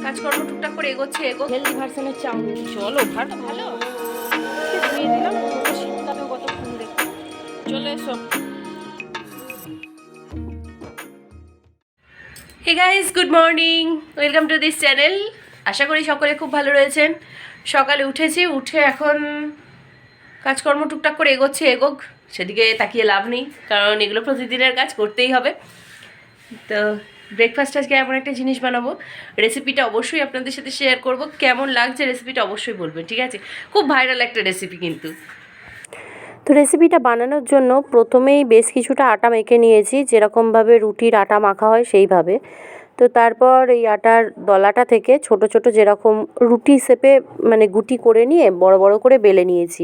কাজকর্ম টুকটাক করে এগোচ্ছে হেলদি ভার্সনের চাউমিন। চলো ভালো ভালো ধুয়ে দিলাম, শীতকালেও কতক্ষণ দেখো। চলে এসো। Hey guys, good morning, welcome to this channel. আশা করি সকলে খুব ভালো রয়েছেন। সকালে উঠেছি, উঠে এখন কাজকর্ম টুকটাক করে এগোচ্ছে এগোক, সেদিকে তাকিয়ে লাভ নেই, কারণ এগুলো প্রতিদিনের কাজ করতেই হবে। তো ব্রেকফাস্ট আজকে এমন একটা জিনিস বানাবো, রেসিপিটা অবশ্যই আপনাদের সাথে শেয়ার করব। কেমন লাগছে রেসিপিটা অবশ্যই বলবেন, ঠিক আছে? খুব ভাইরাল একটা রেসিপি কিন্তু। তো রেসিপিটা বানানোর জন্য প্রথমেই বেশ কিছুটা আটা মেখে নিয়েছি, যেরকমভাবে রুটির আটা মাখা হয় সেইভাবে। তো তারপর এই আটার দলাটা থেকে ছোট ছোট যেরকম রুটি শেপে মানে গুটি করে নিয়ে বড় বড় করে বেলে নিয়েছি।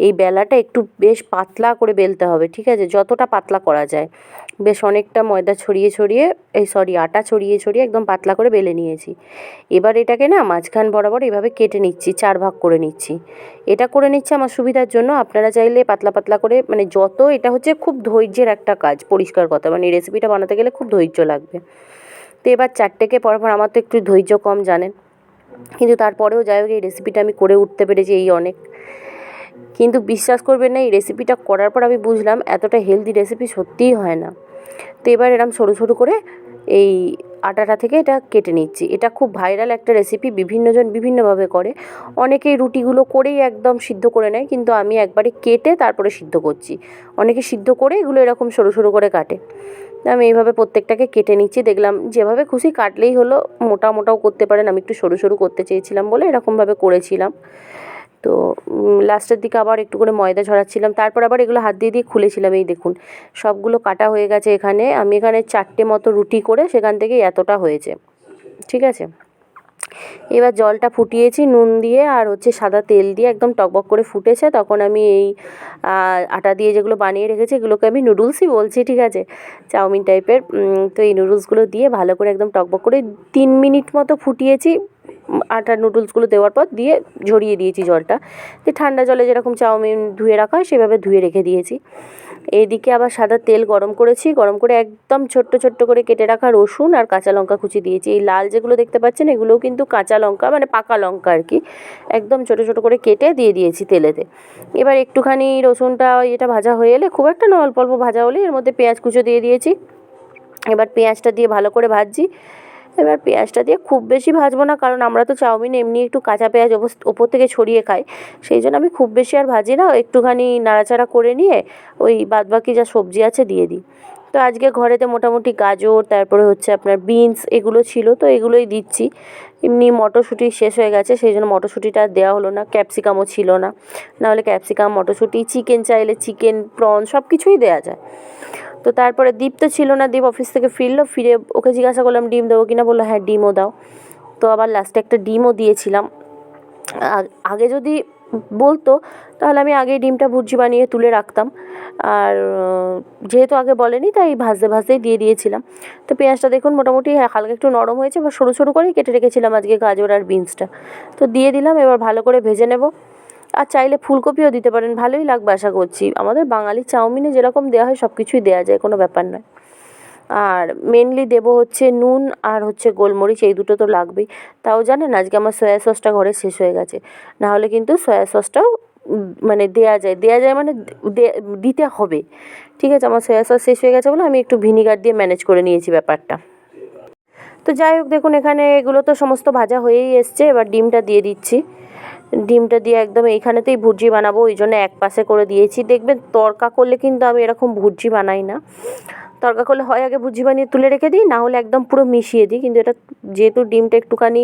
এই বেলাটা একটু বেশ পাতলা করে বেলতে হবে, ঠিক আছে? যতটা পাতলা করা যায়, বেশ অনেকটা ময়দা ছড়িয়ে ছড়িয়ে আটা ছড়িয়ে ছড়িয়ে একদম পাতলা করে বেলে নিয়েছি। এবার এটাকে না মাঝখান বরাবর এভাবে কেটে নিচ্ছি, 4 ভাগ করে নিচ্ছি। এটা করে নিচ্ছি আমার সুবিধার জন্য। আপনারা চাইলে পাতলা পাতলা করে, মানে যত, এটা হচ্ছে খুব ধৈর্যের একটা কাজ, পরিষ্কার কথা, মানে এই রেসিপিটা বানাতে গেলে খুব ধৈর্য লাগবে। তো এবার 4টেকে পরপর, আমার তো একটু ধৈর্য কম জানেন, কিন্তু তারপরেও যাই হোক এই রেসিপিটা আমি করে উঠতে পেরেছি, এই অনেক। কিন্তু বিশ্বাস করবেন না, এই রেসিপিটা করার পর আমি বুঝলাম এতটা হেলদি রেসিপি সত্যিই হয় না। তো এবার এরকম সরু সরু করে এই আটাটা থেকে এটা কেটে নিচ্ছি। এটা খুব ভাইরাল একটা রেসিপি, বিভিন্নজন বিভিন্নভাবে করে। অনেকেই রুটিগুলো করেই একদম সিদ্ধ করে নেয়, কিন্তু আমি একবারে কেটে তারপরে সিদ্ধ করছি। অনেকে সিদ্ধ করে এগুলো এরকম সরু সরু করে কাটে। আমি এইভাবে প্রত্যেকটাকে কেটে নিচ্ছি। দেখলাম যেভাবে খুশি কাটলেই হলো, মোটা মোটাও করতে পারেন, আমি একটু সরু সরু করতে চেয়েছিলাম বলে এরকমভাবে করেছিলাম। তো লাস্টের দিকে আবার একটু করে ময়দা ঝরাচ্ছিলাম, তারপর আবার এগুলো হাত দিয়ে দিয়ে খুলেছিলাম। এই দেখুন সবগুলো কাটা হয়ে গেছে। এখানে আমি 4টে মতো রুটি করে সেখান থেকে এতটা হয়েছে, ঠিক আছে? এবার জলটা ফুটিয়েছি নুন দিয়ে আর সাদা তেল দিয়ে, একদম টকবক করে ফুটেছে। তখন আমি এই আটা দিয়ে যেগুলো বানিয়ে রেখেছি, এগুলোকে আমি নুডলসই বলছি, ঠিক আছে? চাউমিন টাইপের। তো এই নুডলসগুলো দিয়ে ভালো করে একদম টকবক করে 3 মিনিট মতো ফুটিয়েছি। আটার নুডলসগুলো দেওয়ার পর দিয়ে ঝরিয়ে দিয়েছি জলটা, দিয়ে ঠান্ডা জলে যেরকম চাউমিন ধুয়ে রাখা হয় সেভাবে ধুয়ে রেখে দিয়েছি। এইদিকে আবার সাদা তেল গরম করেছি, গরম করে একদম ছোট্ট ছোট্ট করে কেটে রাখা রসুন আর কাঁচা লঙ্কা কুচি দিয়েছি। এই লাল যেগুলো দেখতে পাচ্ছেন এগুলোও কিন্তু কাঁচা লঙ্কা, মানে পাকা লঙ্কা আর কি, একদম ছোটো ছোটো করে কেটে দিয়ে দিয়েছি তেলেতে। এবার একটুখানি রসুনটা এটা ভাজা হয়ে এলে, খুব একটা না, অল্প অল্প ভাজা হলে এর মধ্যে পেঁয়াজ কুচো দিয়ে দিয়েছি। এবার পেঁয়াজটা দিয়ে ভালো করে ভাজছি। এবার পেঁয়াজটা দিয়ে খুব বেশি ভাজবো না, কারণ আমরা তো চাউমিন এমনি একটু কাঁচা পেঁয়াজ ওপর থেকে ছড়িয়ে খাই, সেই জন্য আমি খুব বেশি আর ভাজি না। একটুখানি নাড়াচাড়া করে নিয়ে ওই বাদবাকি যা সবজি আছে দিয়ে দিই। তো আজকে ঘরেতে মোটামুটি গাজর, তারপরে আপনার বিনস, এগুলো ছিল, তো এগুলোই দিচ্ছি। এমনি মটরশুঁটি শেষ হয়ে গেছে, সেই জন্য মটরশুঁটিটা আর দেওয়া হলো না। ক্যাপসিকামও ছিল না, নাহলে ক্যাপসিকাম, মটরশুঁটি, চিকেন চাইলে চিকেন, প্রন সব কিছুই দেওয়া যায়। তো তারপরে দীপ তো ছিল না, দীপ অফিস থেকে ফিরলো, ফিরে ওকে জিজ্ঞাসা করলাম ডিম দেবো কিনা, বললো হ্যাঁ ডিমও দাও। তো আবার লাস্টে একটা ডিমও দিয়েছিলাম। আগে যদি বলতো তাহলে আমি আগেই ডিমটা ভুর্জি বানিয়ে তুলে রাখতাম, আর যেহেতু আগে বলেনি তাই ভাজতে ভাজতেই দিয়ে দিয়েছিলাম। তো পেঁয়াজটা দেখুন মোটামুটি হালকা একটু নরম হয়েছে, বা সরু সরু করেই কেটে রেখেছিলাম আজকে গাজর আর বিনসটা, তো দিয়ে দিলাম। এবার ভালো করে ভেজে নেব। আর চাইলে ফুলকপিও দিতে পারেন, ভালোই লাগবে আশা করছি। আমাদের বাঙালি চাউমিনে যেরকম দেওয়া হয় সব কিছুই দেওয়া যায়, কোনো ব্যাপার নয়। আর মেনলি দেবো নুন আর গোলমরিচ, এই দুটো তো লাগবেই। তাও জানেন আজকে আমার সয়া সসটা ঘরে শেষ হয়ে গেছে, নাহলে কিন্তু সয়া সসটাও মানে দেয়া যায় মানে দিতে হবে, ঠিক আছে? আমার সয়া সস শেষ হয়ে গেছে বলে আমি একটু ভিনিগার দিয়ে ম্যানেজ করে নিয়েছি ব্যাপারটা। তো যাই হোক, দেখুন এখানে এগুলো তো সমস্ত ভাজা হয়েই এসছে। এবার ডিমটা দিয়ে দিচ্ছি। ডিমটা দিয়ে একদম এইখানেতেই ভুর্জি বানাবো, ওই জন্য এক পাশে করে দিয়েছি। দেখবেন তড়কা করলে কিন্তু আমি এরকম ভুর্জি বানাই না। তড়কা করলে হয় আগে ভুর্জি বানিয়ে তুলে রেখে দিই, না হলে একদম পুরো মিশিয়ে দিই। কিন্তু এটা যেহেতু ডিমটা একটুখানি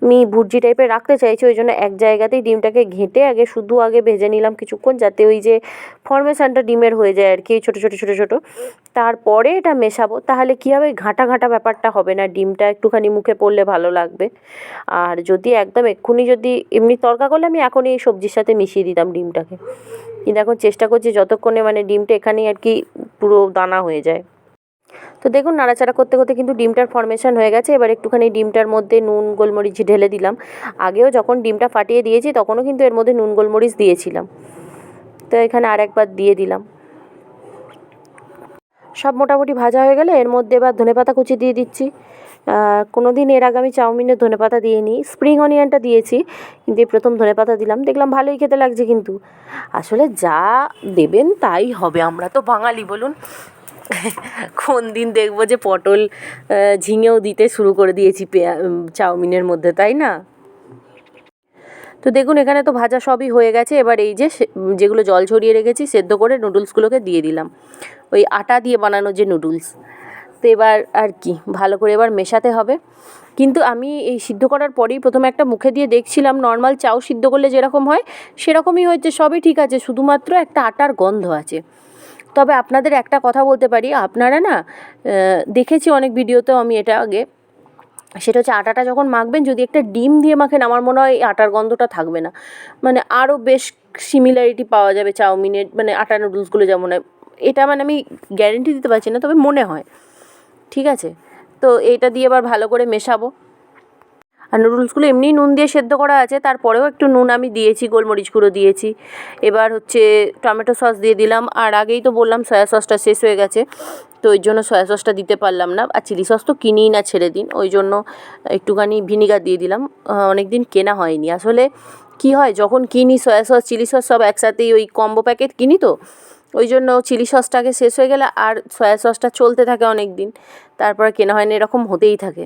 আমি ভুর্জি টাইপের রাখতে চাইছি, ওই জন্য এক জায়গাতেই ডিমটাকে ঘেঁটে আগে ভেজে নিলাম কিছুক্ষণ, যাতে ওই যে ফরমেশনটা ডিমের হয়ে যায় আর কি, ছোটো ছোটো ছোটো ছোটো। তারপরে এটা মেশাবো, তাহলে কী হবে, ঘাঁটা ঘাঁটা ব্যাপারটা হবে না, ডিমটা একটুখানি মুখে পড়লে ভালো লাগবে। আর যদি একদম এক্ষুনি যদি এমনি তড়কা করলে আমি এখনই এই সবজির সাথে মিশিয়ে দিতাম ডিমটাকে, কিন্তু এখন চেষ্টা করছি যতক্ষণে মানে ডিমটা এখানেই আর কি পুরো দানা হয়ে যায়। তো দেখুন নাড়াচাড়া করতে করতে কিন্তু ডিমটার ফরমেশন হয়ে গেছে। এবার একটুখানি ডিমটার মধ্যে নুন গোলমরিচ ঢেলে দিলাম। আগেও যখন ডিমটা ফাটিয়ে দিয়েছি তখনও কিন্তু এর মধ্যে নুন গোলমরিচ দিয়েছিলাম, তো এখানে আরেকবার দিয়ে দিলাম। সব মোটামুটি ভাজা হয়ে গেলে এর মধ্যে এবার ধনেপাতা কুচি দিয়ে দিচ্ছি। কোনো দিন এর আগে আমি চাউমিনে ধনেপাতা দিইনি, স্প্রিং অনিয়নটা দিয়েছি, কিন্তু এই প্রথম ধনেপাতা দিলাম, দেখলাম ভালোই খেতে লাগছে। কিন্তু আসলে যা দেবেন তাই হবে, আমরা তো বাঙালি বলুন। কোন দিন দেখবো যে পটল ঝিঙেও দিতে শুরু করে দিয়েছি চাউমিনের মধ্যে, তাই না? তো দেখুন এখানে তো ভাজা সবই হয়ে গেছে। এবার এই যে যেগুলো জল ছড়িয়ে রেখেছি সেদ্ধ করে নুডলসগুলোকে দিয়ে দিলাম, ওই আটা দিয়ে বানানো যে নুডলস। তো এবার আর কি ভালো করে এবার মেশাতে হবে। কিন্তু আমি এই সিদ্ধ করার পরেই প্রথমে একটা মুখে দিয়ে দেখছিলাম, নর্মাল চাউ সিদ্ধ করলে যেরকম হয় সেরকমই হয়েছে, সবই ঠিক আছে, শুধুমাত্র একটা আটার গন্ধ আছে। তবে আপনাদের একটা কথা বলতে পারি, আপনারা না দেখেছি অনেক ভিডিওতেও আমি এটা আগে, সেটা হচ্ছে আটাটা যখন মাখবেন যদি একটা ডিম দিয়ে মাখেন, আমার মনে হয় এই আটার গন্ধটা থাকবে না, মানে আরও বেশ সিমিলারিটি পাওয়া যাবে চাউমিনের, মানে আটা নুডলসগুলো যেমন হয়। এটা মানে আমি গ্যারেন্টি দিতে পারছি না, তবে মনে হয়। ঠিক আছে, তো এটা দিয়ে এবার ভালো করে মেশাবো। আর নুডলসগুলো এমনিই নুন দিয়ে সেদ্ধ করা আছে, তারপরেও একটু নুন আমি দিয়েছি, গোলমরিচ গুঁড়ো দিয়েছি। এবার হচ্ছে টমেটো সস দিয়ে দিলাম, আর আগেই তো বললাম সয়া সসটা শেষ হয়ে গেছে, তো ওই জন্য সয়া সসটা দিতে পারলাম না। আর চিলি সস তো কিনিই না, ছেড়ে দিন, ওই জন্য একটুখানি ভিনিগার দিয়ে দিলাম। অনেক দিন কেনা হয়নি আসলে। কি হয়, যখন কিনি সয়া সস চিলি সস সব একসাথেই ওই কম্বো প্যাকেট কিনি, তো ওই জন্য চিলি সসটাকে শেষ হয়ে গেলে আর সয়া সসটা চলতে থাকে অনেক দিন, তারপরে কেনা হয় না, এরকম হতেই থাকে।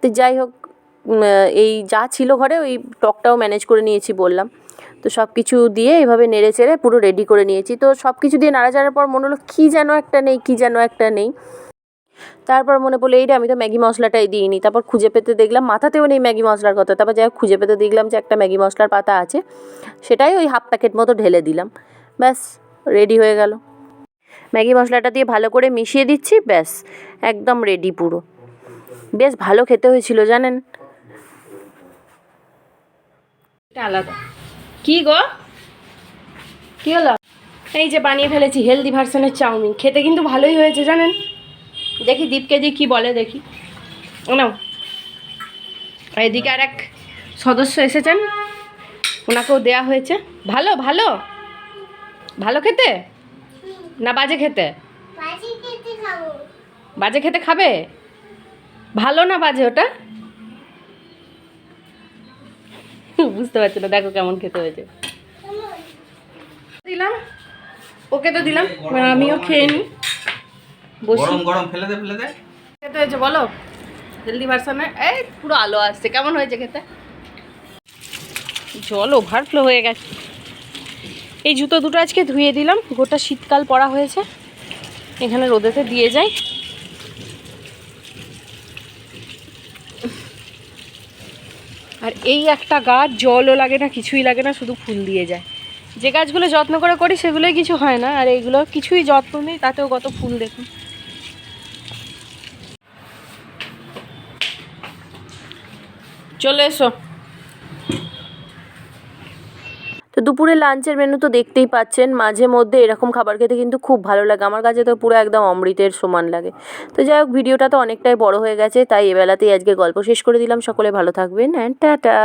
তো যাই হোক, এই যা ছিল ঘরে ওই টকটাও ম্যানেজ করে নিয়েছি বললাম। তো সব কিছু দিয়ে এভাবে নেড়ে চেড়ে পুরো রেডি করে নিয়েছি। তো সব কিছু দিয়ে নাড়াচাড়ার পর মনে হলো কী যেন একটা নেই, কী যেন একটা নেই। তারপর মনে পড়লো এইটা আমি তো ম্যাগি মশলাটাই দিইনি। তারপর খুঁজে পেতে দেখলাম মাথাতেও নেই ম্যাগি মশলার কথা। তারপর যাই হোক খুঁজে পেতে দেখলাম যে একটা ম্যাগি মশলার পাতা আছে, সেটাই ওই হাফ প্যাকেট মতো ঢেলে দিলাম, ব্যাস রেডি হয়ে গেল। ম্যাগি মশলাটা দিয়ে ভালো করে মিশিয়ে দিচ্ছি, ব্যাস একদম রেডি পুরো। বেশ ভালো খেতে হয়েছিল জানেন। এটা আলাদা। কি গো, কি হলো? এই যে বানিয়ে ফেলেছি হেলদি ভার্সনের চাউমিন, খেতে কিন্তু ভালোই হয়েছে জানেন। দেখি দীপকে দিয়ে কী বলে দেখি। নাও, এদিকে আর এক সদস্য এসেছেন, ওনাকেও দেয়া হয়েছে। ভালো ভালো ভালো খেতে না বাজে খেতে? বাজে খেতে খাবে? ভালো না বাজে ওটা? বুঝতে পারছি না, দেখো কেমন খেতে হয়েছে। দিলাম ওকে, তো দিলাম, আমিও খেয়ে নিই, বসি। গরম গরম ফেলে দে ফেলে দে। খেতে হয়েছে বলো, হেলদি ভার্সনে। এই পুরো আলো আসছে, কেমন হয়েছে খেতে? জল ওভারফ্লো হয়ে গেছে। এই জুতো দুটো আজকে ধুয়ে দিলাম, গোটা শীতকাল পরা হয়েছে, এখানে রোদেতে দিয়ে যাই। আর এই একটা গাছ জলও লাগে না, কিছুই লাগে না, শুধু ফুল দিয়ে যায়। যে গাছগুলো যত্ন করে করি সেগুলোই কিছু হয় না, আর এইগুলো কিছুই যত্ন নেই, তাতেও কত ফুল দেখুন। চলে এসো। তো দুপুরে লাঞ্চের মেনু তো দেখতেই পাচ্ছেন, মাঝে মধ্যে এরকম খাবার খেতে কিন্তু খুব ভালো লাগে, আমার কাছে তো পুরো একদম অমৃতের সমান লাগে। তো যাই হোক, ভিডিওটা তো অনেকটাই বড় হয়ে গেছে, তাই এবেলাতেই আজকে গল্প শেষ করে দিলাম। সকলে ভালো থাকবেন, অ্যান্ড টাটা।